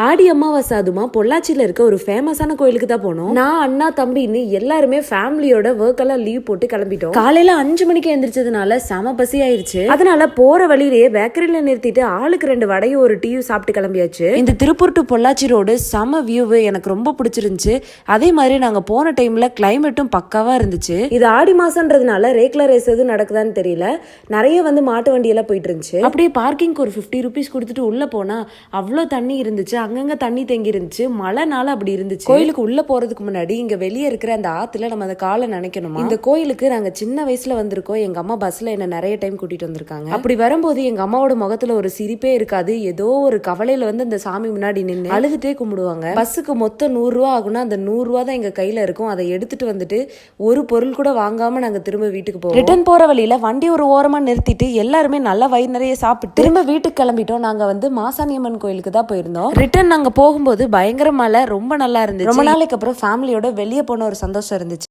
ஆடி அமாவாசை அதுமா பொள்ளாச்சியில இருக்க ஒரு ஃபேமஸான கோயிலுக்கு தான் போனோம். நான் அண்ணா தம்பின்னு எல்லாருமே ஃபேமிலியோட ஒர்க் எல்லாம் லீவ் போட்டு கிளம்பிட்டோம். காலையில 5 மணிக்கு எந்திரிச்சதுனால செம பசி ஆயிருச்சு. அதனால போற வழியிலேயே பேக்கரியில நிறுத்திட்டு ஆளுக்கு 2 வடையும் ஒரு டீயும் சாப்பிட்டு கிளம்பியாச்சு. இந்த திருப்பூர் டு பொள்ளாச்சி ரோடு செம வியூ எனக்கு ரொம்ப பிடிச்சிருந்துச்சு. அதே மாதிரி நாங்க போன டைம்ல கிளைமேட்டும் பக்காவா இருந்துச்சு. இது ஆடி மாசம்ன்றதுனால ரேக்லா ரேஸ் எதுவும் நடக்குதான்னு தெரியல. நிறைய மாட்டு வண்டியெல்லாம் போயிட்டு இருந்துச்சு. அப்படியே பார்க்கிங்க்கு ஒரு 50 rupees கொடுத்துட்டு உள்ள போனா அவ்வளோ தண்ணி இருந்துச்சு. அங்கங்க தண்ணி தேங்கி இருந்துச்சு. மழைனால அப்படி இருந்துச்சு. கோயிலுக்கு உள்ள போறதுக்கு முன்னாடி இங்க வெளியே இருக்கிற அந்த ஆத்துல நம்ம அந்த காலை நினைக்கணுமா. இந்த கோயிலுக்கு நாங்க சின்ன வயசுல வந்திருக்கோம். எங்க அம்மா பஸ்ல என்ன நிறைய டைம் கூட்டிட்டு வந்திருக்காங்க. அப்படி வரும்போது எங்க அம்மாவோட முகத்துல ஒரு சிரிப்பே இருக்காது. ஏதோ ஒரு கவலையில அந்த சாமி முன்னாடி நின்று அழுதுட்டே கும்பிடுவாங்க. பஸ்ஸுக்கு மொத்தம் 100 ரூபா ஆகும்னா அந்த 100 ரூபா தான் எங்க கையில இருக்கும். அதை எடுத்துட்டு வந்துட்டு ஒரு பொருள் கூட வாங்காம நாங்க திரும்ப வீட்டுக்கு போவோம். ரிட்டர்ன் போற வழியில வண்டி ஒரு ஓரமா நிறுத்திட்டு எல்லாருமே நல்லா வயிறு நிறைய சாப்பிட்டு திரும்ப வீட்டுக்கு கிளம்பிட்டோம். நாங்க மாசாணியம்மன் கோயிலுக்கு தான் போயிருந்தோம். ரிட்டர்ன் நாங்க போகும்போது பயங்கர மழை, ரொம்ப நல்லா இருந்துச்சு. ரொம்ப நாளைக்கு அப்புறம் ஃபேமிலியோட வெளியே போன ஒரு சந்தோஷம் இருந்துச்சு.